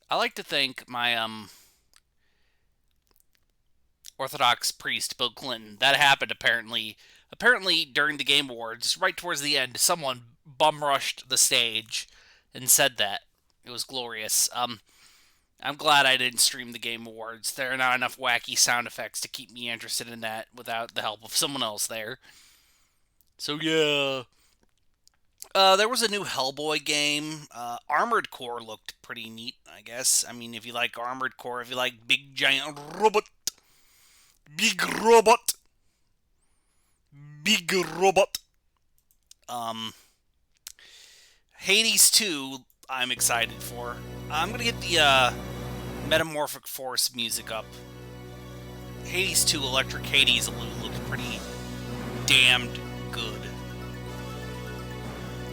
I like to thank my Orthodox priest, Bill Clinton. That happened apparently. Apparently during the Game Awards, right towards the end, someone bum rushed the stage and said that. It was glorious. I'm glad I didn't stream the Game Awards. There are not enough wacky sound effects to keep me interested in that without the help of someone else there. So yeah. There was a new Hellboy game. Armored Core looked pretty neat, I guess. I mean, if you like Armored Core, if you like big robot, big robot. Um, Hades 2, I'm excited for. I'm gonna get the Metamorphic Force music up. Hades 2 Electric Hades looked pretty damned good.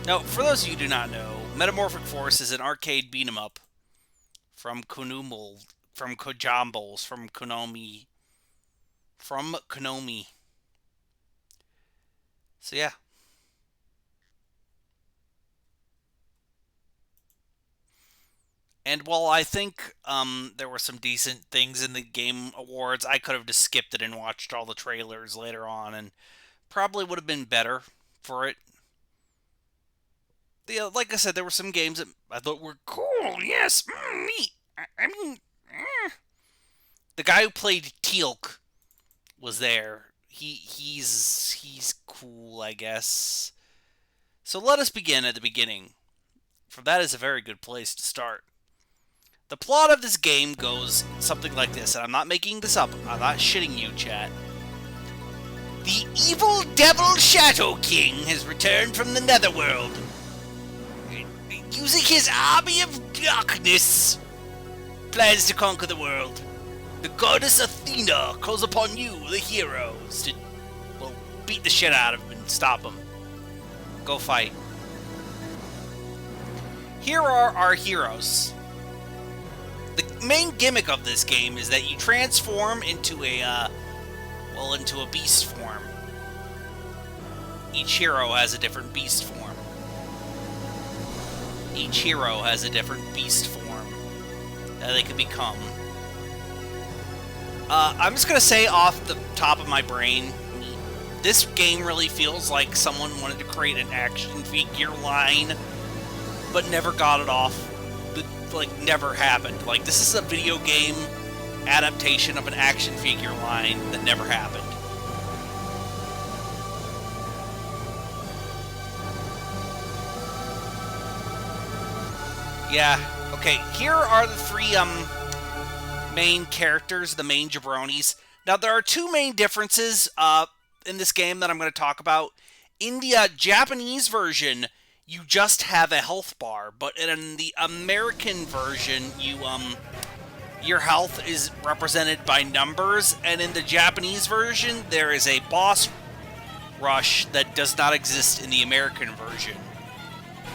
Now, for those of you who do not know, Metamorphic Force is an arcade beat 'em up from Konumul, from Kojambles, from Konami. So yeah. And while I think there were some decent things in the Game Awards, I could have just skipped it and watched all the trailers later on, and probably would have been better for it. Yeah, like I said, there were some games that I thought were cool. Yes, neat. I mean, the guy who played Teal'c was there. He's cool, I guess. So let us begin at the beginning, for that is a very good place to start. The plot of this game goes something like this, and I'm not making this up. I'm not shitting you, chat. The evil devil Shadow King has returned from the Netherworld. Using his army of darkness, plans to conquer the world. The goddess Athena calls upon you, the heroes, to, well, beat the shit out of him and stop him. Go fight. Here are our heroes. The main gimmick of this game is that you transform into into a beast form. Each hero has a different beast form. Each hero has a different beast form that they can become. I'm just gonna say off the top of my brain, this game really feels like someone wanted to create an action figure line, but never got it off. Never happened. Like, this is a video game adaptation of an action figure line that never happened. Yeah, okay, here are the three, main characters, the main jabronis. Now, there are two main differences, in this game that I'm going to talk about. In the Japanese version, you just have a health bar, but in the American version, your health is represented by numbers, and in the Japanese version, there is a boss rush that does not exist in the American version.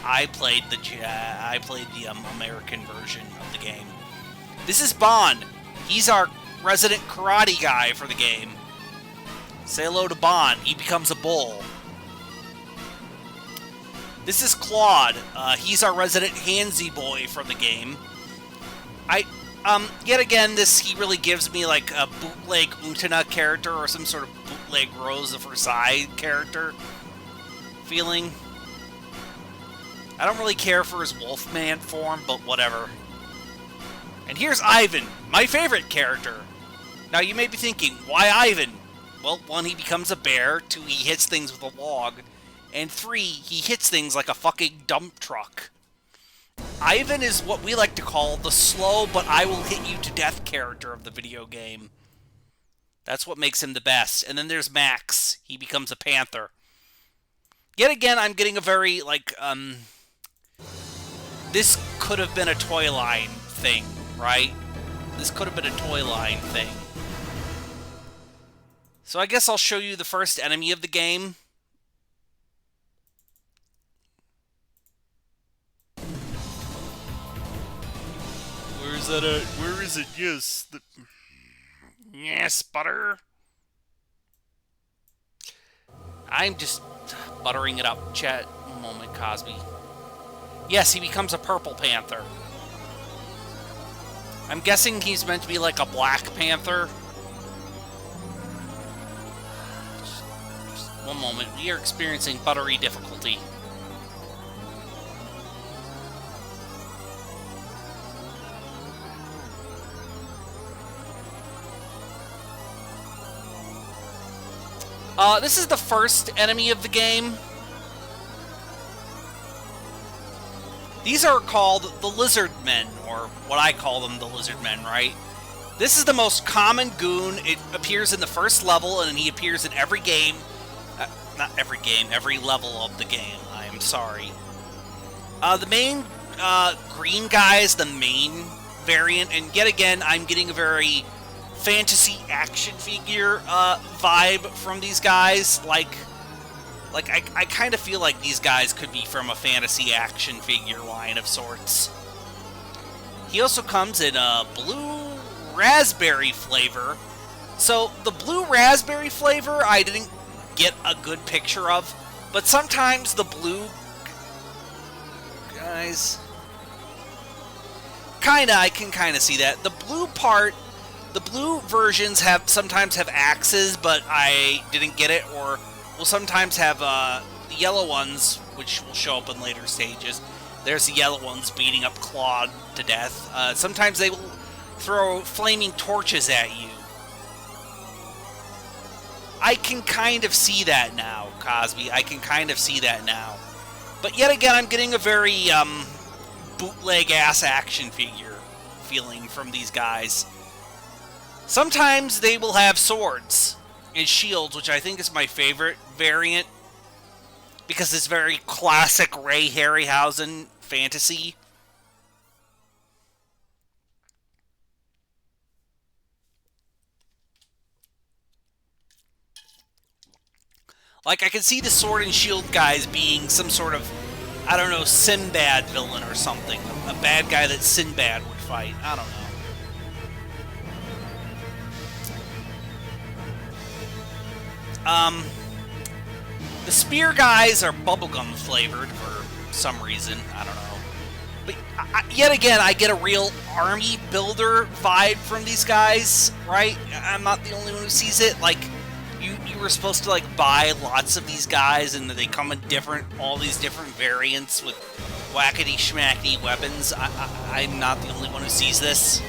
I played the American version of the game. This is Bond. He's our resident karate guy for the game. Say hello to Bond. He becomes a bull. This is Claude. He's our resident handsy boy for the game. Yet again, he really gives me like a bootleg Utena character or some sort of bootleg Rose of Versailles character feeling. I don't really care for his Wolfman form, but whatever. And here's Ivan, my favorite character. Now you may be thinking, why Ivan? Well, 1, he becomes a bear. 2, he hits things with a log. And 3, he hits things like a fucking dump truck. Ivan is what we like to call the slow but I will hit you to death character of the video game. That's what makes him the best. And then there's Max. He becomes a panther. Yet again, I'm getting a very, this could have been a toy line thing, right? This could have been a toy line thing. So I guess I'll show you the first enemy of the game. Where is that at? Where is it? Yes. Yes, butter. I'm just buttering it up. Chat. One moment, Cosby. Yes, he becomes a purple panther. I'm guessing he's meant to be like a Black Panther. Just one moment. We are experiencing buttery difficulty. This is the first enemy of the game. These are called the Lizard Men, or what I call them, the Lizard Men, right? This is the most common goon. It appears in the first level, and he appears in every game. Not every game, every level of the game. I am sorry. The main green guy is the main variant, and yet again, I'm getting a very fantasy action figure vibe from these guys. Like I kind of feel like these guys could be from a fantasy action figure line of sorts. He also comes in a blue raspberry flavor. So the blue raspberry flavor I didn't get a good picture of, but sometimes the blue guys I can kind of see that. The blue part, the blue versions sometimes have axes, but I didn't get it, or will sometimes have the yellow ones, which will show up in later stages. There's the yellow ones beating up Claude to death. Sometimes they will throw flaming torches at you. I can kind of see that now, Cosby. I can kind of see that now. But yet again, I'm getting a very bootleg-ass action figure feeling from these guys. Sometimes they will have swords and shields, which I think is my favorite variant, because it's very classic Ray Harryhausen fantasy. Like, I can see the sword and shield guys being some sort of, I don't know, Sinbad villain or something. A bad guy that Sinbad would fight. I don't know. The spear guys are bubblegum flavored for some reason. I don't know. But yet again, I get a real army builder vibe from these guys, right? I'm not the only one who sees it. Like, you were supposed to, like, buy lots of these guys, and they come in all these different variants with whackety-schmackety weapons. I'm not the only one who sees this.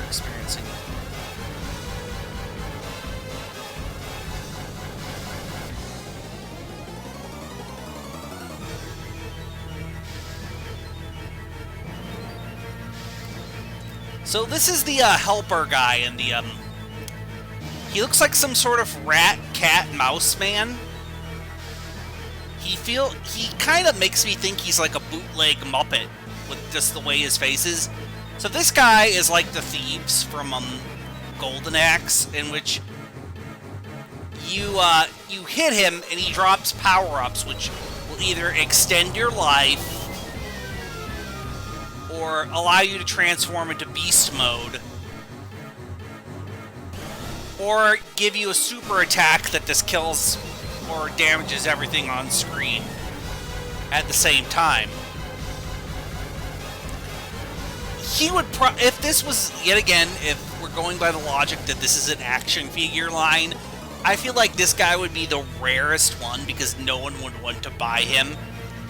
Experiencing. So this is the helper guy, and the he looks like some sort of rat, cat, mouse man. He kind of makes me think he's like a bootleg Muppet with just the way his face is. So this guy is like the thieves from Golden Axe, in which you hit him and he drops power-ups, which will either extend your life or allow you to transform into beast mode, or give you a super attack that just kills or damages everything on screen at the same time. He would if this was, yet again, if we're going by the logic that this is an action figure line, I feel like this guy would be the rarest one because no one would want to buy him.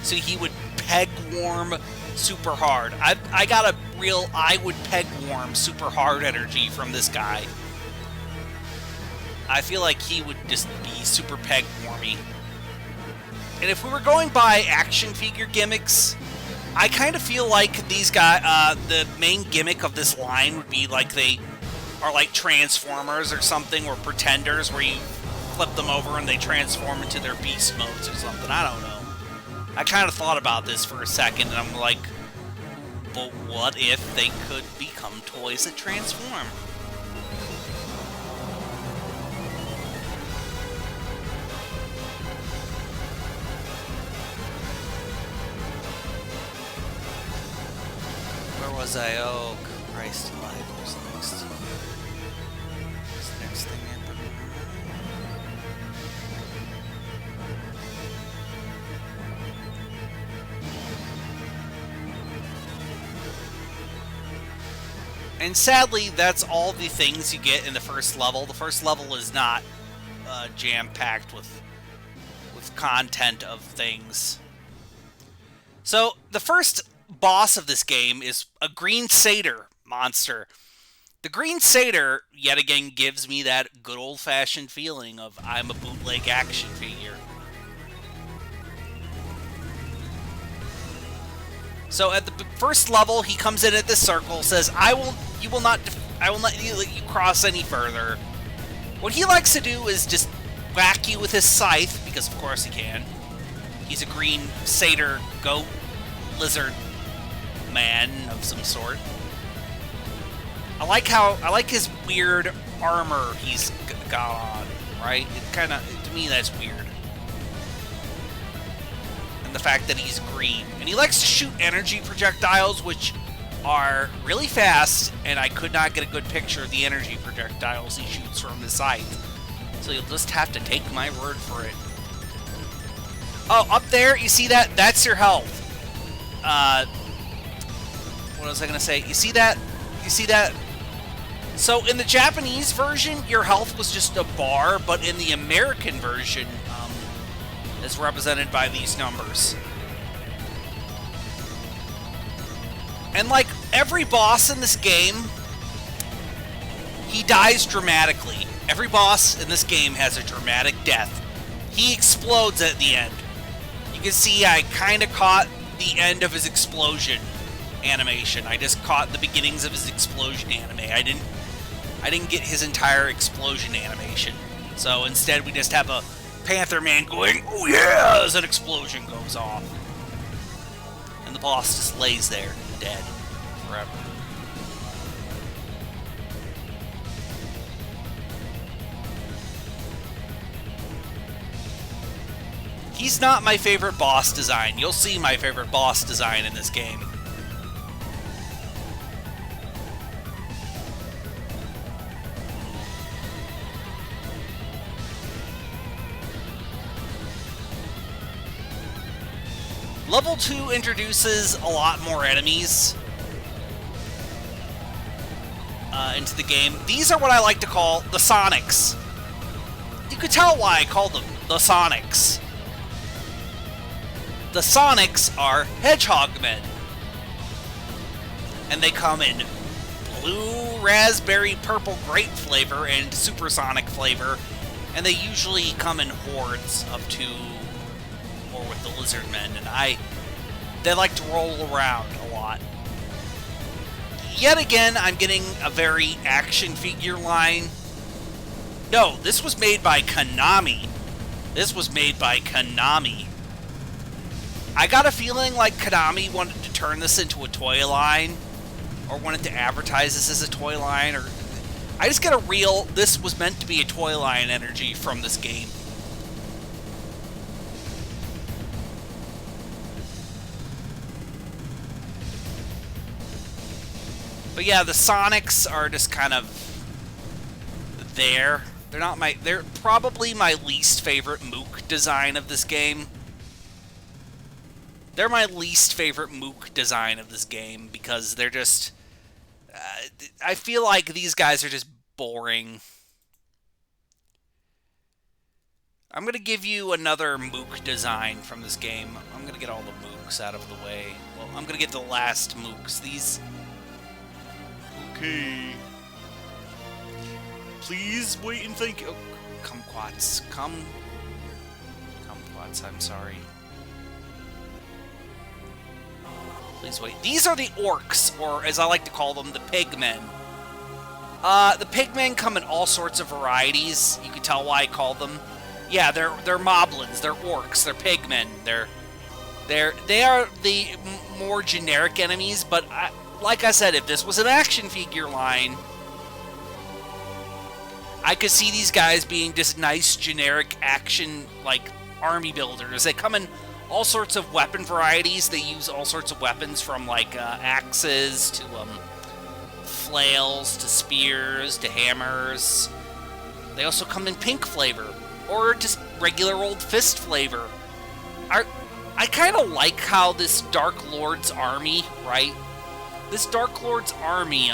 So he would peg warm super hard. I got a real I would peg warm super hard energy from this guy. I feel like he would just be super peg warmy. And if we were going by action figure gimmicks, I kind of feel like these guys, the main gimmick of this line would be like they are like Transformers or something, or Pretenders, where you flip them over and they transform into their beast modes or something. I don't know. I kind of thought about this for a second, and I'm like, but what if they could become toys that transform? Where was I? Oh, Christ. still alive. What's the next thing happen? And sadly, that's all the things you get in the first level. The first level is not jam-packed with content of things. So, the first boss of this game is a green satyr monster. The green satyr, yet again, gives me that good old-fashioned feeling of I'm a bootleg action figure. So at the first level, he comes in at this circle, says, I will not let you cross any further. What he likes to do is just whack you with his scythe, because of course he can. He's a green satyr, goat, lizard man of some sort. I like his weird armor he's got on, right? To me, that's weird. The fact that he's green. And he likes to shoot energy projectiles, which are really fast, and I could not get a good picture of the energy projectiles he shoots from his scythe. So you'll just have to take my word for it. Oh, up there, you see that? That's your health. What was I going to say? You see that? You see that? So in the Japanese version, your health was just a bar, but in the American version, is represented by these numbers. And like every boss in this game, he dies dramatically. Every boss in this game has a dramatic death. He explodes at the end. You can see I kind of caught the end of his explosion animation. I just caught the beginnings of his explosion anime. I didn't get his entire explosion animation. So instead we just have a Panther Man going, oh yeah, as an explosion goes off. And the boss just lays there, dead, forever. He's not my favorite boss design. You'll see my favorite boss design in this game. Level 2 introduces a lot more enemies into the game. These are what I like to call the Sonics. You could tell why I call them the Sonics. The Sonics are hedgehog men. And they come in blue, raspberry, purple, grape flavor and supersonic flavor. And they usually come in hordes of 2 or with the lizard men. And they like to roll around a lot. Yet again, I'm getting a very action figure line. No, this was made by Konami. This was made by Konami. I got a feeling like Konami wanted to turn this into a toy line, or wanted to advertise this as a toy line, or I just get a real, this was meant to be a toy line energy from this game. But yeah, the Sonics are just kind of there. They're probably my least favorite Mook design of this game. They're my least favorite Mook design of this game because they're just... I feel like these guys are just boring. I'm going to give you another Mook design from this game. I'm going to get all the Mooks out of the way. Well, I'm going to get the last Mooks. These... Okay. Please wait and think. Oh, kumquats. Kumquats, I'm sorry. Please wait. These are the orcs, or as I like to call them, the pigmen. The pigmen come in all sorts of varieties. You can tell why I call them. Yeah, they're moblins, they're orcs, they're pigmen. They are the more generic enemies, but like I said, if this was an action figure line, I could see these guys being just nice, generic action, like, army builders. They come in all sorts of weapon varieties. They use all sorts of weapons from, like, axes to, flails to spears to hammers. They also come in pink flavor, or just regular old fist flavor. I kind of like how this Dark Lord's army, right? This Dark Lord's army,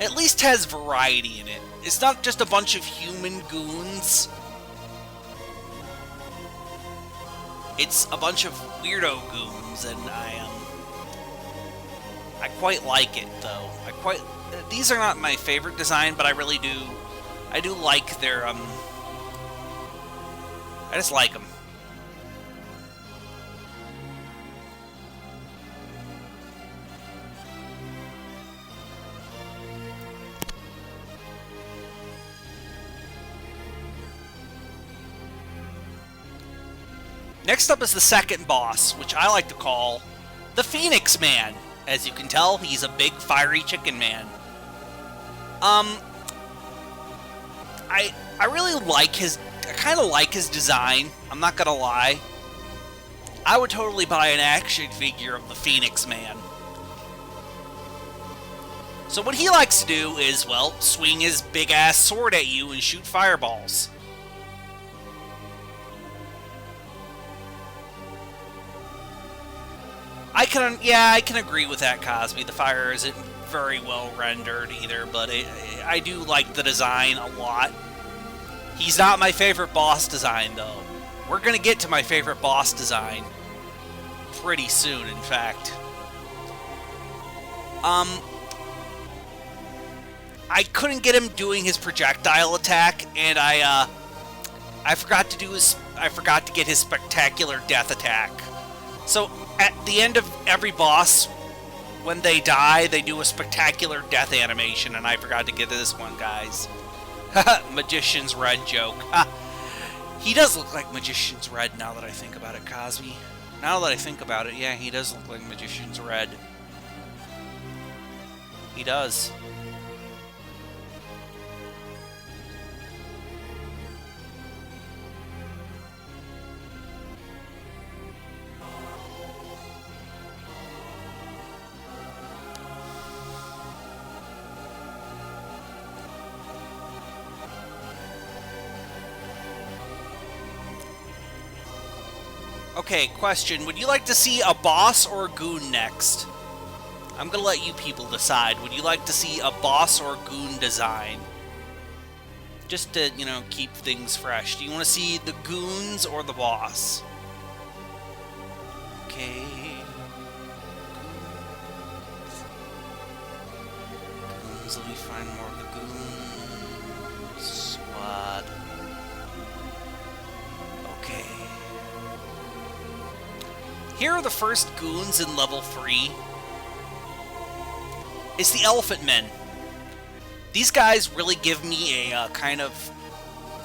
at least has variety in it. It's not just a bunch of human goons. It's a bunch of weirdo goons, and I quite like it, though. These are not my favorite design, but I really do. I do like their, I just like them. Next up is the second boss, which I like to call the Phoenix Man. As you can tell, he's a big fiery chicken man. I really like his, I kind of like his design, I'm not gonna lie. I would totally buy an action figure of the Phoenix Man. So what he likes to do is, well, swing his big-ass sword at you and shoot fireballs. I can agree with that, Cosby. The fire isn't very well rendered either, but I do like the design a lot. He's not my favorite boss design, though. We're going to get to my favorite boss design pretty soon, in fact. I couldn't get him doing his projectile attack, and I forgot to get his spectacular death attack. So at the end of every boss, when they die, they do a spectacular death animation, and I forgot to get to this one, guys. Magician's Red joke. He does look like Magician's Red now that I think about it, Cosby. Now that I think about it, yeah, he does look like Magician's Red. He does. Okay, question. Would you like to see a boss or a goon next? I'm gonna let you people decide. Would you like to see a boss or goon design? Just to, you know, keep things fresh. Do you want to see the goons or the boss? Okay. Goons. Let me find more of the goons. Squad. Okay. Here are the first goons in level 3. It's the Elephant Men. These guys really give me a kind of,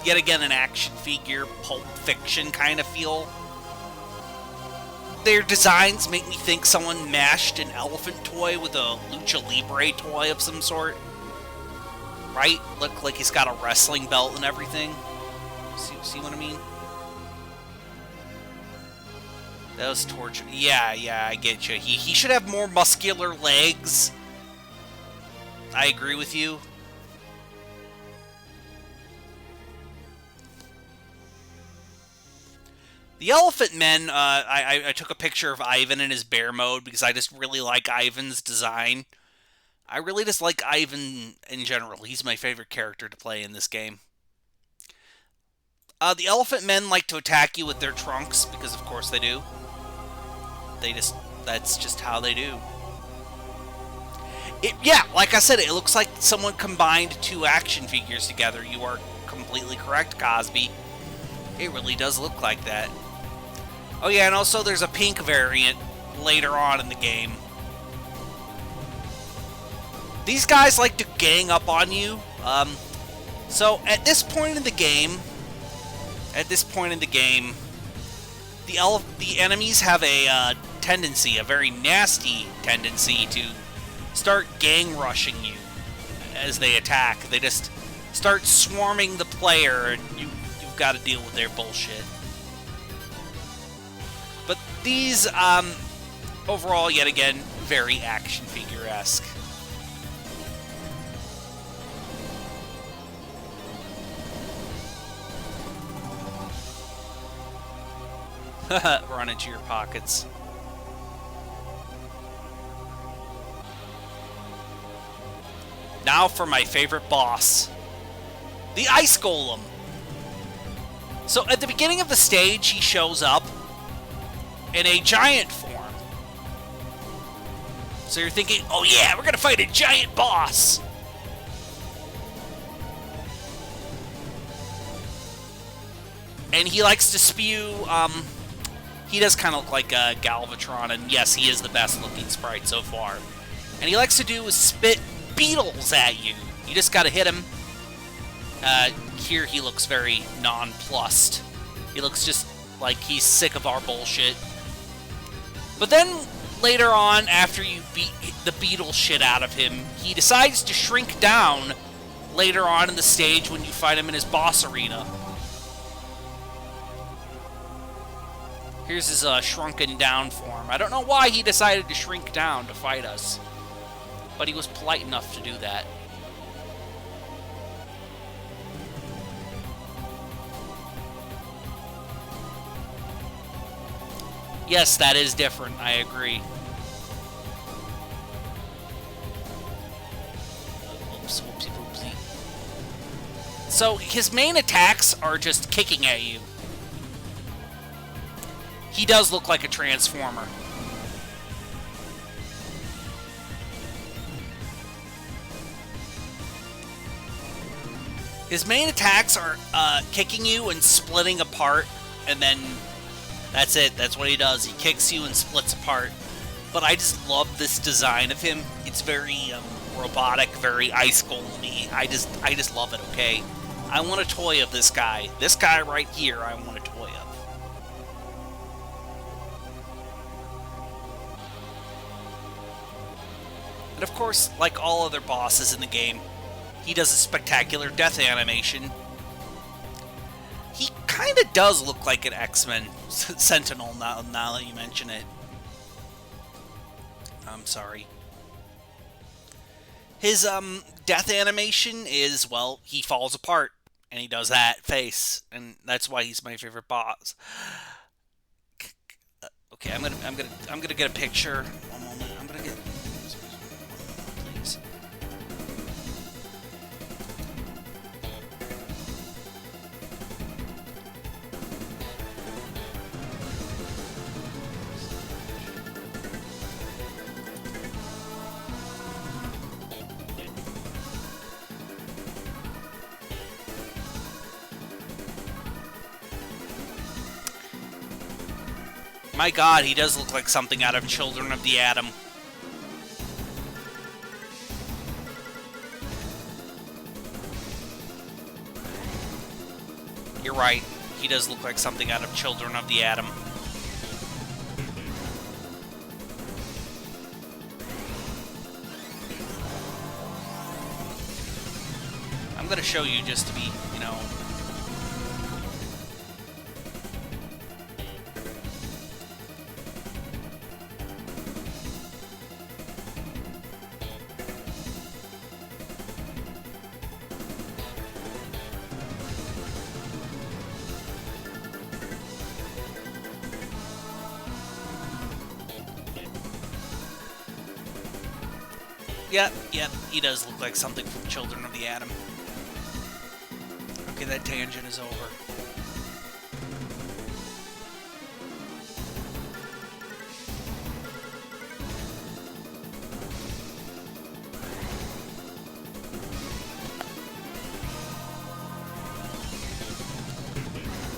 yet again, an action figure, Pulp Fiction kind of feel. Their designs make me think someone mashed an elephant toy with a Lucha Libre toy of some sort. Right? Look like he's got a wrestling belt and everything. See what I mean? That was torture. Yeah, I get you. He should have more muscular legs. I agree with you. The Elephant Men, I took a picture of Ivan in his bear mode because I just really like Ivan's design. I really just like Ivan in general. He's my favorite character to play in this game. The Elephant Men like to attack you with their trunks because, of course, they do. That's just how they do. Yeah, like I said, it looks like someone combined two action figures together. You are completely correct, Cosby. It really does look like that. Oh yeah, and also there's a pink variant later on in the game. These guys like to gang up on you. So at this point in the game, the enemies have a tendency, a very nasty tendency to start gang rushing you as they attack. They just start swarming the player, and you've got to deal with their bullshit. But these, overall, yet again, very action figure-esque. Run into your pockets. Now for my favorite boss, the Ice Golem. So at the beginning of the stage, he shows up in a giant form. So you're thinking, oh yeah, we're gonna fight a giant boss. And he likes to spew, he does kind of look like a Galvatron, and yes, he is the best looking sprite so far. And he likes to do is spit beetles at you. You just gotta hit him. Here he looks very nonplussed. He looks just like he's sick of our bullshit. But then, later on, after you beat the beetle shit out of him, he decides to shrink down later on in the stage when you fight him in his boss arena. Here's his shrunken down form. I don't know why he decided to shrink down to fight us, but he was polite enough to do that. Yes, that is different, I agree. Oops, whoopsie whoopsie. So, his main attacks are just kicking at you. He does look like a Transformer. His main attacks are kicking you and splitting apart, and then that's it. That's what he does. He kicks you and splits apart. But I just love this design of him. It's very robotic, very Ice Golem-y. I just love it, okay? I want a toy of this guy. This guy right here, I want a toy of. And of course, like all other bosses in the game, he does a spectacular death animation. He kind of does look like an X-Men Sentinel now that you mention it. I'm sorry. His death animation is, well, he falls apart and he does that face, and that's why he's my favorite boss. Okay, I'm gonna get a picture. One moment. I'm gonna get. Please. My God, he does look like something out of Children of the Atom. You're right. He does look like something out of Children of the Atom. I'm going to show you just to be, you know... Yep, he does look like something from Children of the Atom. Okay, that tangent is over.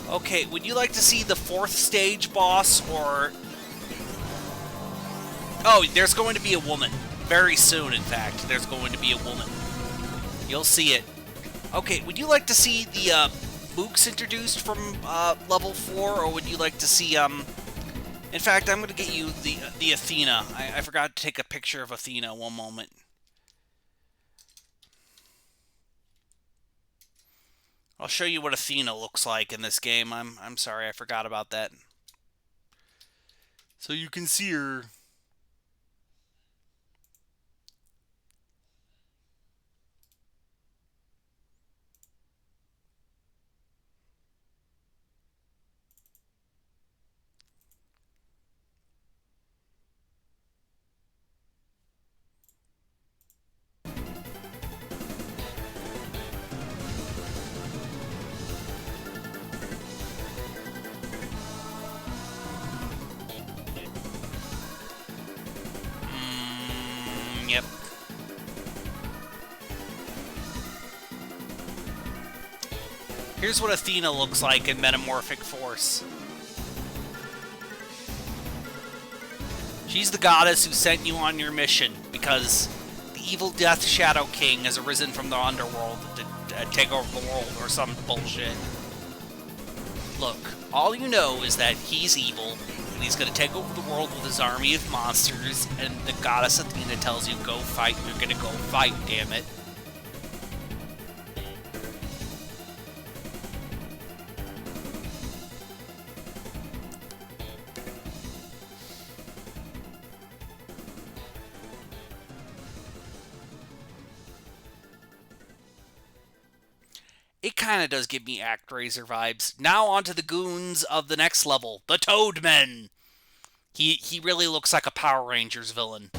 Okay, would you like to see the 4th stage boss, or... Oh, there's going to be a woman. Very soon, in fact, there's going to be a woman. You'll see it. Okay, would you like to see the mooks introduced from level 4, or would you like to see in fact, I'm going to get you the Athena. I forgot to take a picture of Athena. One moment. I'll show you what Athena looks like in this game. I'm sorry, I forgot about that. So you can see her. Here's what Athena looks like in Metamorphic Force. She's the goddess who sent you on your mission because the evil Death Shadow King has arisen from the underworld to take over the world or some bullshit. Look, all you know is that he's evil, and he's going to take over the world with his army of monsters, and the goddess Athena tells you, go fight, you're going to go fight, damn it. It kind of does give me ActRaiser vibes. Now onto the goons of the next level, the Toadmen. He really looks like a Power Rangers villain.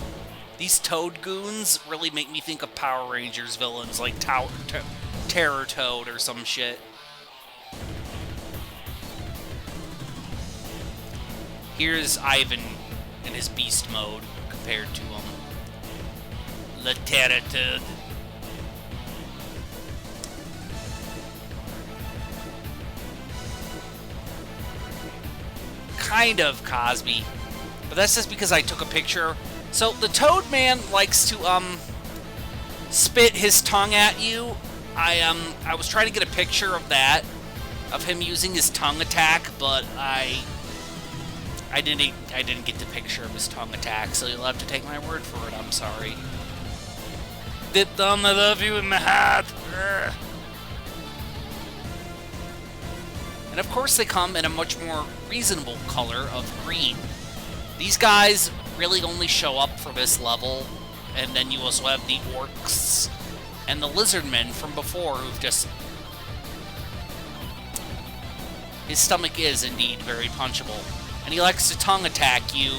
These Toad goons really make me think of Power Rangers villains like Terror Toad or some shit. Here's Ivan in his beast mode compared to the Terror Toad. Kind of Cosby, but that's just because I took a picture. So the Toad Man likes to spit his tongue at you. I was trying to get a picture of that, of him using his tongue attack, but I didn't get the picture of his tongue attack, so you'll have to take my word for it. I'm sorry. Dip thumb, I love you in my heart. Urgh. And of course they come in a much more reasonable color of green. These guys really only show up for this level, and then you also have the orcs and the lizardmen from before who've just... His stomach is indeed very punchable, and he likes to tongue attack you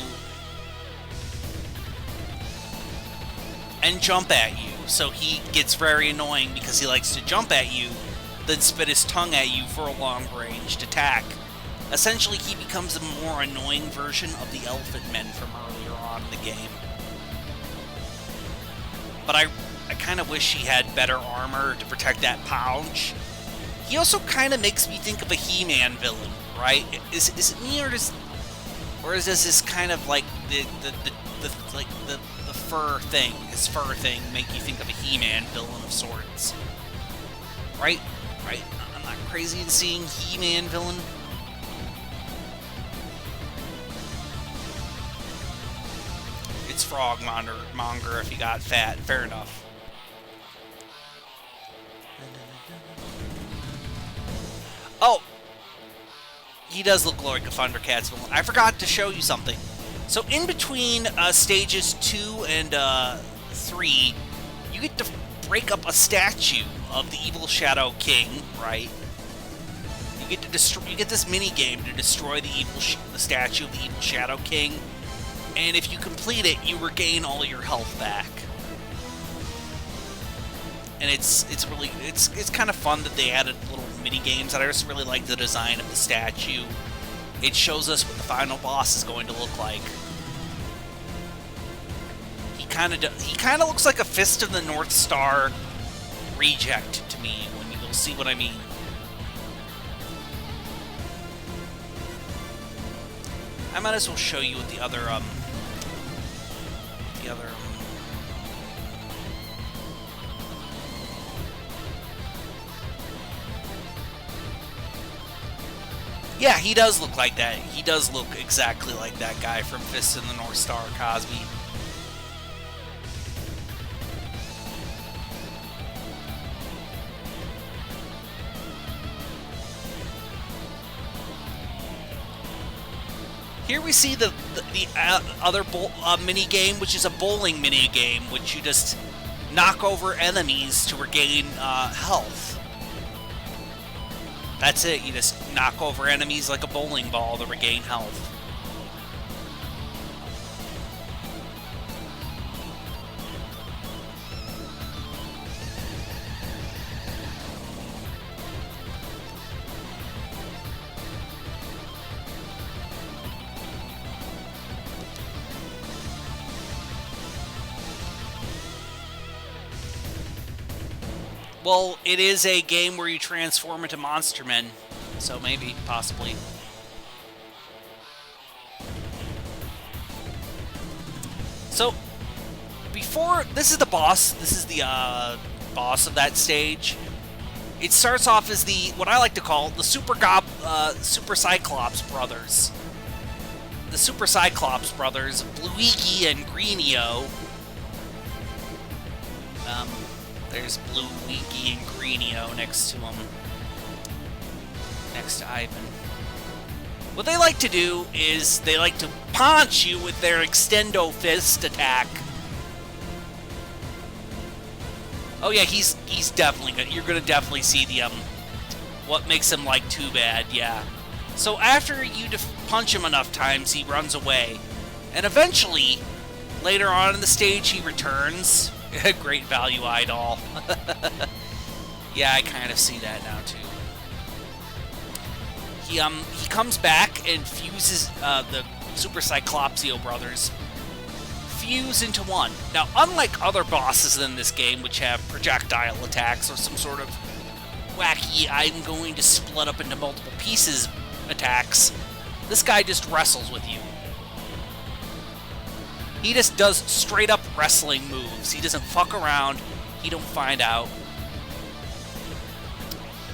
and jump at you, so he gets very annoying because he likes to jump at you, then spit his tongue at you for a long-ranged attack. Essentially, he becomes a more annoying version of the Elephant Men from earlier on in the game. But I kind of wish he had better armor to protect that pouch. He also kind of makes me think of a He-Man villain, right? Is it me, or is this kind of like the fur thing, his fur thing, make you think of a He-Man villain of sorts? Right? I'm not crazy in seeing He-Man villain. It's Frogmonger if he got fat. Fair enough. Oh! He does look like a Thundercats villain. I forgot to show you something. So in between stages 2 and 3, you get to break up a statue of the evil Shadow King, right? You get this mini game to destroy the statue of the evil Shadow King, and if you complete it, you regain all your health back. And it's kind of fun that they added little mini games. And I just really like the design of the statue. It shows us what the final boss is going to look like. He kind of looks like a Fist of the North Star reject to me, when you'll see what I mean. I might as well show you what the other yeah, he does look like that. He does look exactly like that guy from Fist of the North Star, Cosby. Here we see the other mini game, which is a bowling mini game, which you just knock over enemies to regain health. That's it. You just knock over enemies like a bowling ball to regain health. Well, it is a game where you transform into monster men, so maybe, possibly. So, before... This is the boss. This is the boss of that stage. It starts off as the, what I like to call, the Super Cyclops brothers. The Super Cyclops brothers, Bluigi and Greenio. There's Bluigi and Greenio next to him. Next to Ivan. What they like to do is they like to punch you with their extendo fist attack. Oh yeah, he's definitely good. You're gonna definitely see the what makes him like too bad, yeah. So after you punch him enough times, he runs away, and eventually, later on in the stage, he returns. Great value idol. Yeah, I kind of see that now too. He comes back and fuses the Super Cyclopsio brothers. Fuse into one. Now, unlike other bosses in this game, which have projectile attacks or some sort of wacky, I'm going to split up into multiple pieces attacks, this guy just wrestles with you. He just does straight up wrestling moves. He doesn't fuck around. He don't find out.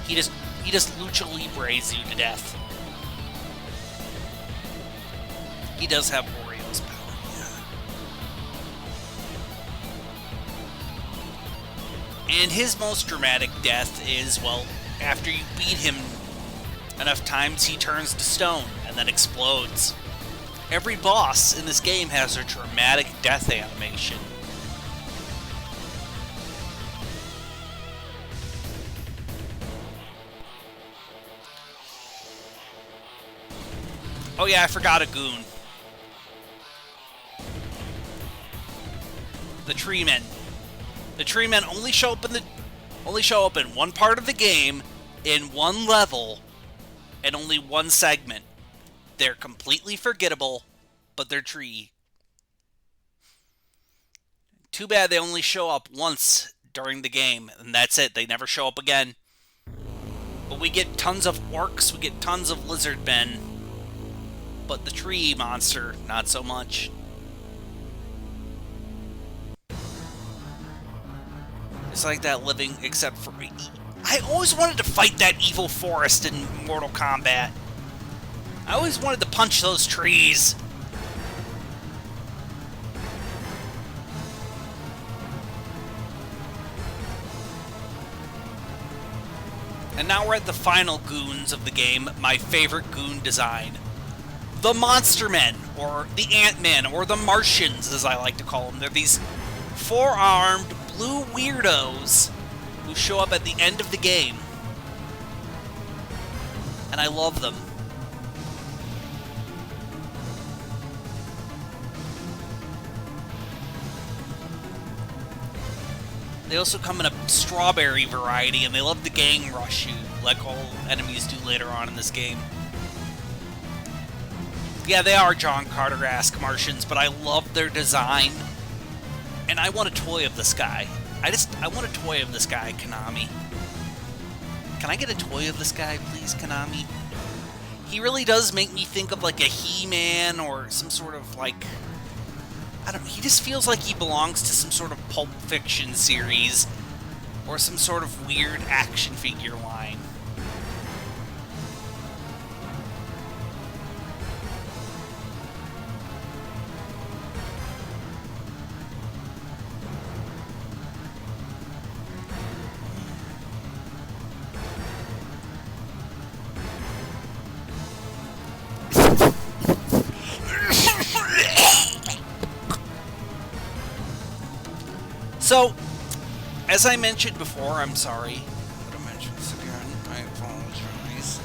He just lucha libres you to death. He does have Oreo's power, yeah. And his most dramatic death is, well, after you beat him enough times, he turns to stone and then explodes. Every boss in this game has a dramatic death animation. Oh yeah, I forgot a goon. The tree men. The tree men only show up in one part of the game, in one level, and only one segment. They're completely forgettable, but they're tree. Too bad they only show up once during the game, and that's it. They never show up again. But we get tons of orcs, we get tons of lizard men, but the tree monster, not so much. It's like that living, except for... I always wanted to fight that evil forest in Mortal Kombat. I always wanted to punch those trees. And now we're at the final goons of the game, my favorite goon design. The Monster Men, or the Ant-Men, or the Martians, as I like to call them. They're these four-armed blue weirdos who show up at the end of the game. And I love them. They also come in a strawberry variety, and they love to gang rush you, like all enemies do later on in this game. Yeah, they are John Carter-esque Martians, but I love their design. And I want a toy of this guy. I want a toy of this guy, Konami. Can I get a toy of this guy, please, Konami? He really does make me think of like a He-Man or some sort of like... I don't know, he just feels like he belongs to some sort of Pulp Fiction series or some sort of weird action figure line. So, as I mentioned before, I'm sorry, but I mentioned this again, I apologize.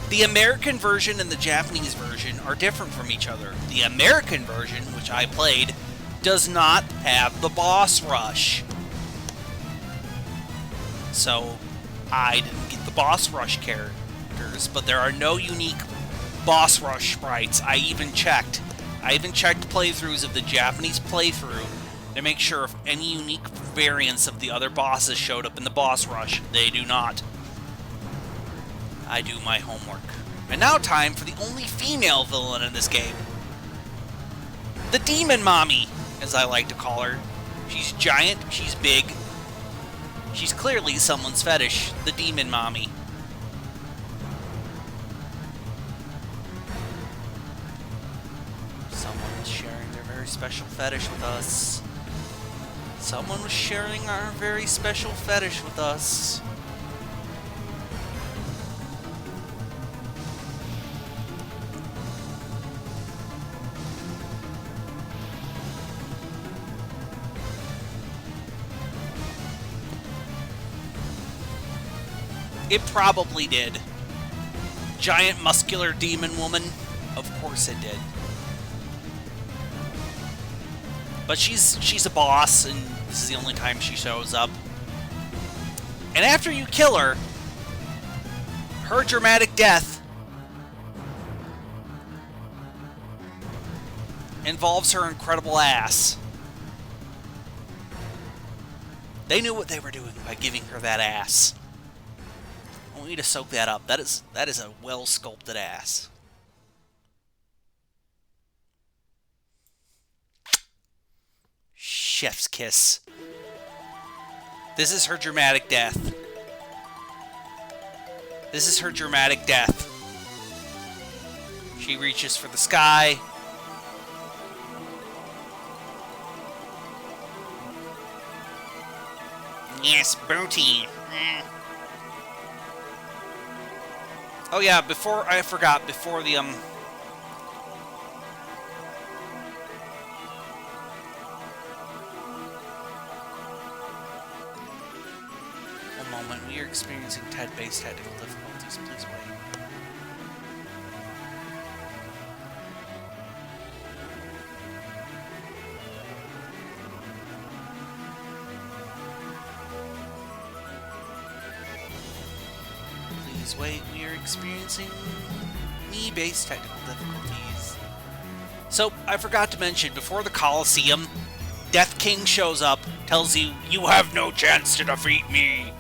The American version and the Japanese version are different from each other. The American version, which I played, does not have the boss rush. So, I didn't get the boss rush characters, but there are no unique boss rush sprites. I even checked playthroughs of the Japanese playthrough, to make sure if any unique variants of the other bosses showed up in the boss rush. They do not. I do my homework. And now time for the only female villain in this game. The Demon Mommy, as I like to call her. She's giant, she's big. She's clearly someone's fetish, the Demon Mommy. Someone was sharing their very special fetish with us. Someone was sharing our very special fetish with us. It probably did. Giant muscular demon woman? Of course it did. But she's a boss, and this is the only time she shows up. And after you kill her, her dramatic death involves her incredible ass. They knew what they were doing by giving her that ass. I want you to soak that up. That is a well-sculpted ass. Chef's kiss. This is her dramatic death. This is her dramatic death. She reaches for the sky. Yes, booty. Oh yeah, before the one moment, we are experiencing TED-based technical difficulties. Please wait. Please wait, we are experiencing me-based technical difficulties. So, I forgot to mention, before the Colosseum, Death King shows up, tells you, "You have no chance to defeat me."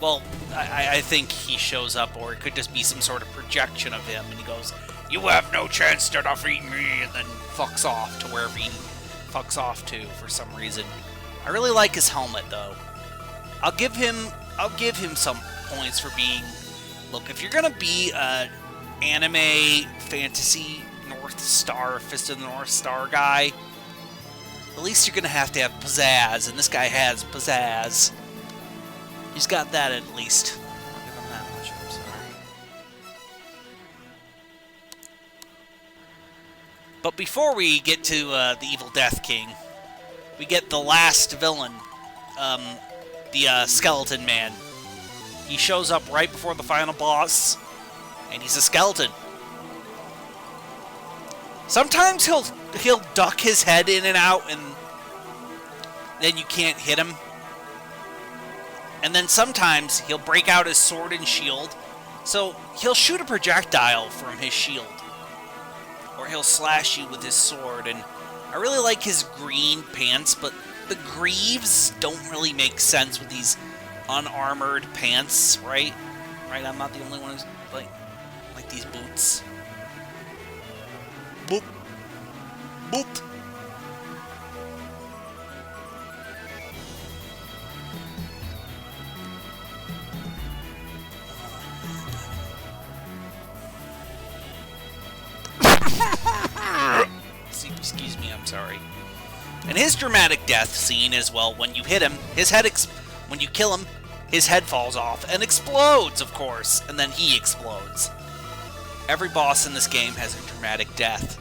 Well, I think he shows up, or it could just be some sort of projection of him, and he goes, "You have no chance to defeat me," and then fucks off to wherever he fucks off to for some reason. I really like his helmet, though. I'll give him some points for being... Look, if you're gonna be an anime, fantasy, North Star, Fist of the North Star guy, at least you're gonna have to have pizzazz, and this guy has pizzazz. He's got that at least. I'll give him that much, I'm sorry. But before we get to the evil Death King, we get the last villain, the Skeleton Man. He shows up right before the final boss, and he's a skeleton. Sometimes he'll duck his head in and out, and then you can't hit him. And then sometimes he'll break out his sword and shield, so he'll shoot a projectile from his shield, or he'll slash you with his sword. And I really like his green pants, but the greaves don't really make sense with these unarmored pants, right? Right, I'm not the only one who's like these boots. Boop. Boop. Excuse me, I'm sorry. And his dramatic death scene as well, when you hit him, when you kill him, his head falls off and explodes, of course, and then he explodes. Every boss in this game has a dramatic death.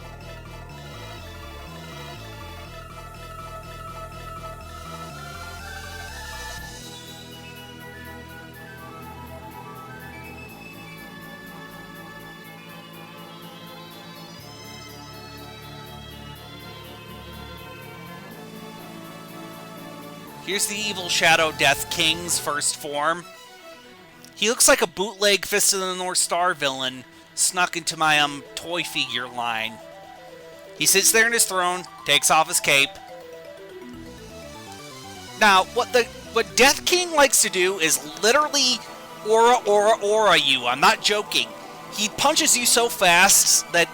Here's the evil Shadow Death King's first form. He looks like a bootleg Fist of the North Star villain snuck into my toy figure line. He sits there in his throne, takes off his cape, Now, what Death King likes to do is literally aura you. I'm not joking. He punches you so fast that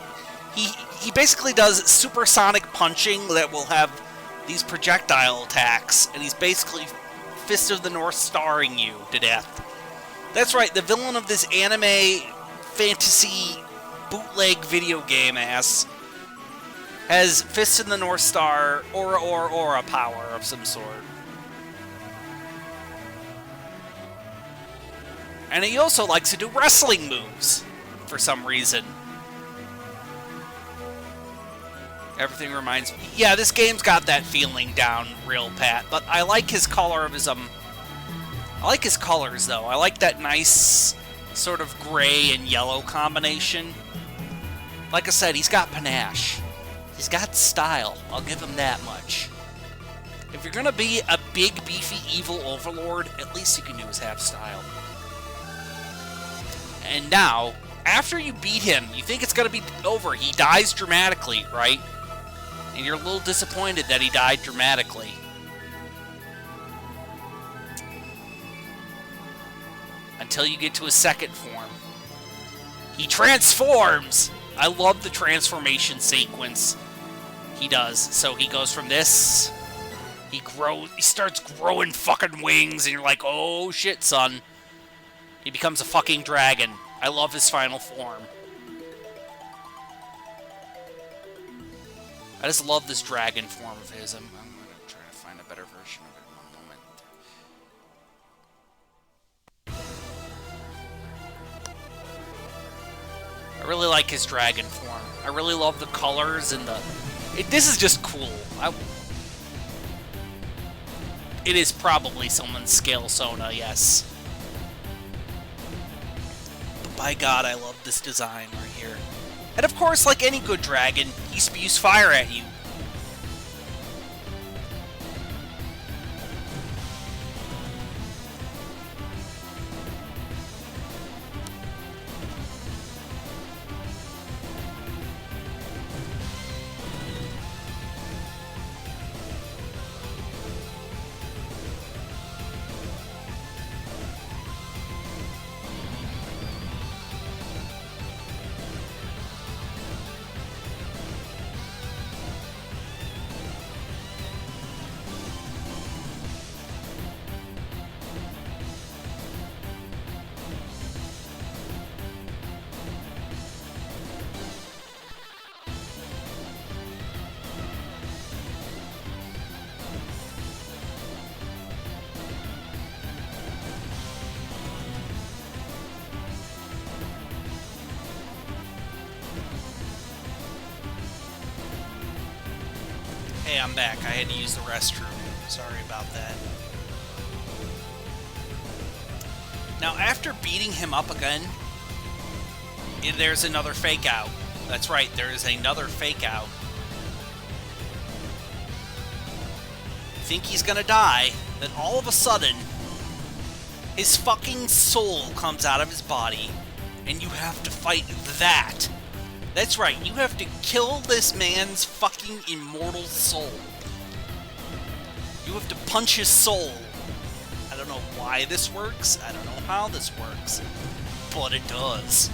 he basically does supersonic punching that will have these projectile attacks, and he's basically Fist of the North Starring you to death. That's right, the villain of this anime fantasy bootleg video game ass has Fist of the North Star aura power of some sort. And he also likes to do wrestling moves for some reason. Everything reminds me. Yeah, this game's got that feeling down real pat, but I like his color of his I like his colors though. I like that nice sort of gray and yellow combination. Like I said, he's got panache. He's got style. I'll give him that much. If you're gonna be a big beefy evil overlord, at least you can do is have style. And now, after you beat him, you think it's going to be over. He dies dramatically, right? And you're a little disappointed that he died dramatically. Until you get to his second form. He transforms! I love the transformation sequence he does. So he goes from this, he starts growing fucking wings, and you're like, oh shit, son. He becomes a fucking dragon. I love his final form. I just love this dragon form of his. I'm going to try to find a better version of it in a moment. I really like his dragon form. I really love the colors and this is just cool. It is probably someone's scale Sona, yes. My god, I love this design right here. And of course, like any good dragon, he spews fire at you. Hey, I'm back. I had to use the restroom. Sorry about that. Now, after beating him up again, there's another fake out. That's right, there is another fake out. You think he's gonna die, then all of a sudden, his fucking soul comes out of his body, and you have to fight that. That's right, you have to kill this man's fucking immortal soul. You have to punch his soul. I don't know why this works, I don't know how this works, but it does.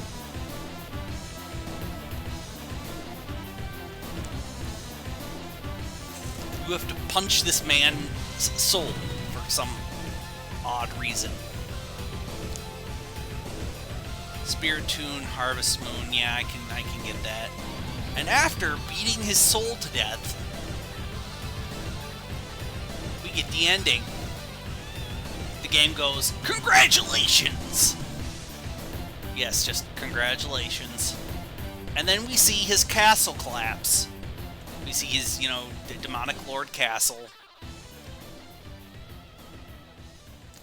You have to punch this man's soul for some odd reason. Spirit Tune, Harvest Moon, yeah, I can get that. And after beating his soul to death, we get the ending. The game goes, congratulations! Yes, just congratulations. And then we see his castle collapse. We see his, you know, demonic lord castle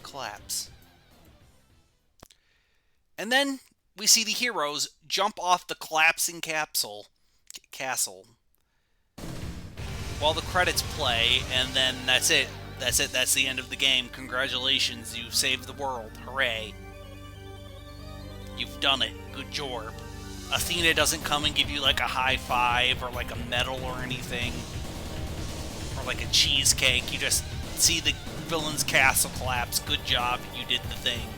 collapse. And then we see the heroes jump off the collapsing castle while the credits play, and then that's it. That's it. That's the end of the game. Congratulations, you saved the world. Hooray. You've done it. Good job. Athena doesn't come and give you like a high five or like a medal or anything. Or like a cheesecake. You just see the villain's castle collapse. Good job, you did the thing.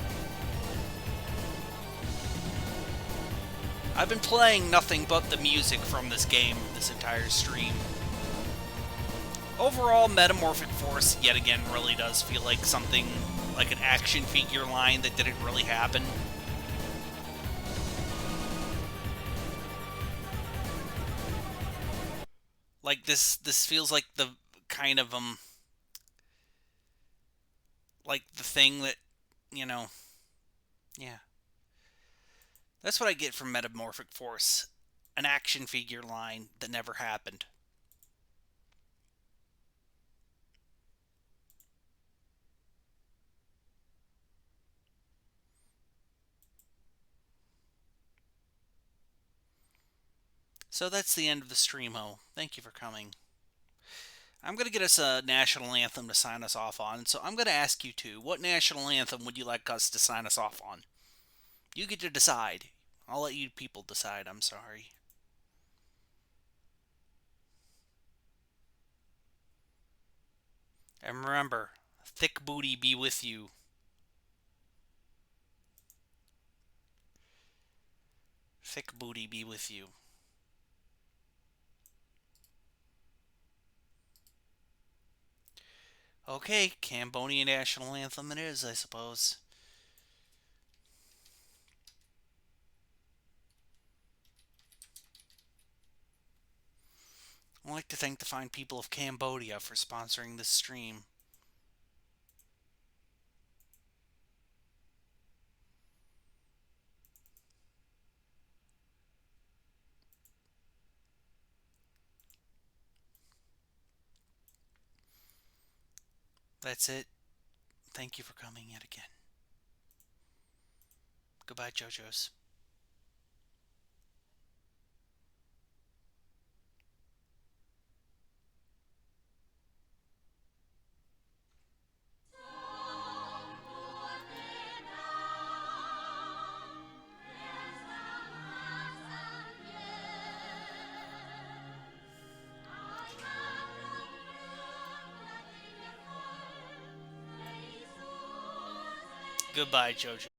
I've been playing nothing but the music from this game this entire stream. Overall, Metamorphic Force, yet again, really does feel like something like an action figure line that didn't really happen. Like, this feels like the kind of, like the thing that, yeah. That's what I get from Metamorphic Force. An action figure line that never happened. So that's the end of the stream, ho. Thank you for coming. I'm going to get us a national anthem to sign us off on, so I'm going to ask you two, what national anthem would you like us to sign us off on? You get to decide. I'll let you people decide, I'm sorry. And remember, thick booty be with you. Thick booty be with you. Okay, Cambodian national anthem it is, I suppose. I'd like to thank the fine people of Cambodia for sponsoring this stream. That's it. Thank you for coming yet again. Goodbye, JoJo's. Goodbye, JoJo.